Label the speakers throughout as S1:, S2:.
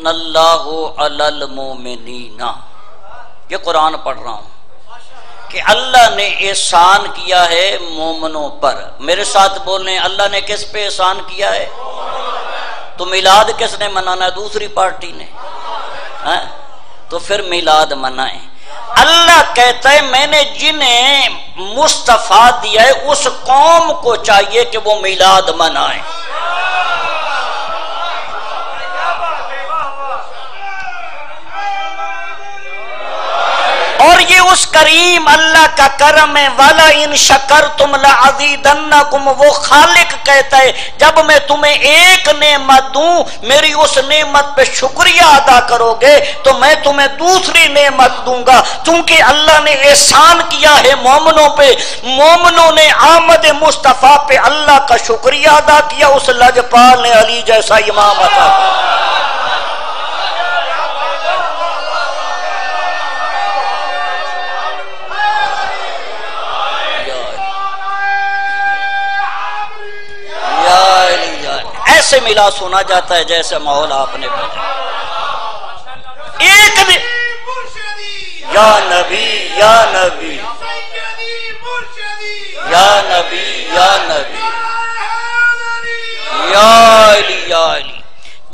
S1: اللہ علی المومنین، یہ قرآن پڑھ رہا ہوں کہ اللہ نے احسان کیا ہے مومنوں پر۔ میرے ساتھ بولنے اللہ نے کس پہ احسان کیا ہے؟ تو میلاد کس نے منانا ہے؟ دوسری پارٹی نے۔ تو پھر میلاد منائیں۔ اللہ کہتا ہے میں نے جنہیں مصطفیٰ دیا ہے اس قوم کو چاہیے کہ وہ میلاد منائیں۔ اور یہ اس کریم اللہ کا کرم ہے، وَلَئِن شَكَرْتُمْ لَأَزِيدَنَّكُمْ، وہ خالق کہتا ہے جب میں تمہیں ایک نعمت دوں، میری اس نعمت پہ شکریہ ادا کرو گے تو میں تمہیں دوسری نعمت دوں گا۔ چونکہ اللہ نے احسان کیا ہے مومنوں پہ، مومنوں نے آمد مصطفیٰ پہ اللہ کا شکریہ ادا کیا، اس لجپال نے علی جیسا امام عطا کیا۔ ایسے ملا سنا جاتا ہے جیسے ماحول آپ نے بھیجا۔ ایک بھی یا نبی یا نبی یا نبی یا نبی یا علی یا علی۔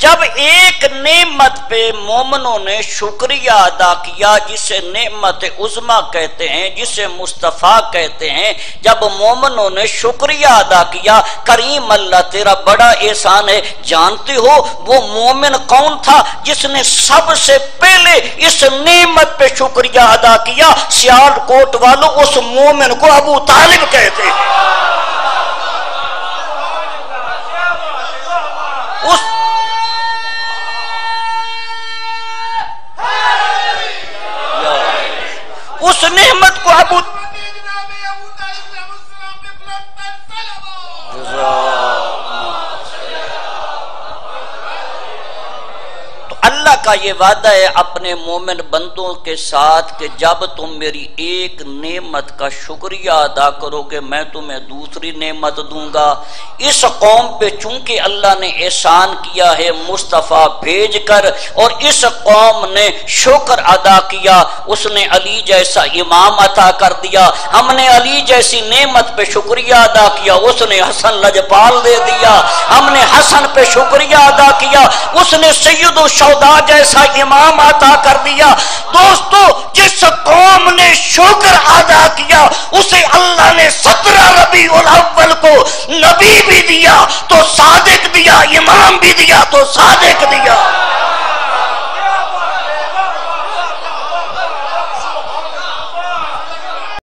S1: جب ایک نعمت پہ مومنوں نے شکریہ ادا کیا جسے نعمت عظمی کہتے ہیں، جسے مصطفیٰ کہتے ہیں، جب مومنوں نے شکریہ ادا کیا، کریم اللہ تیرا بڑا احسان ہے۔ جانتے ہو وہ مومن کون تھا جس نے سب سے پہلے اس نعمت پہ شکریہ ادا کیا؟ سیال کوٹ والوں، اس مومن کو ابو طالب کہتے ہیں۔ اس نعمت کو ابو اللہ کا یہ وعدہ ہے اپنے مومن بندوں کے ساتھ کہ جب تم میری ایک نعمت کا شکریہ ادا کرو گے میں تمہیں دوسری نعمت دوں گا۔ اس قوم پہ چونکہ اللہ نے احسان کیا ہے مصطفیٰ بھیج کر، اور اس قوم نے شکر ادا کیا، اس نے علی جیسا امام عطا کر دیا۔ ہم نے علی جیسی نعمت پہ شکریہ ادا کیا، اس نے حسن لجپال دے دیا۔ ہم نے حسن پہ شکریہ ادا کیا، اس نے سید الشہداء جیسا امام عطا کر دیا۔ دوستو جس قوم نے شکر ادا کیا اسے اللہ نے 17 ربیع الاول کو نبی بھی دیا تو صادق دیا، امام بھی دیا تو صادق دیا۔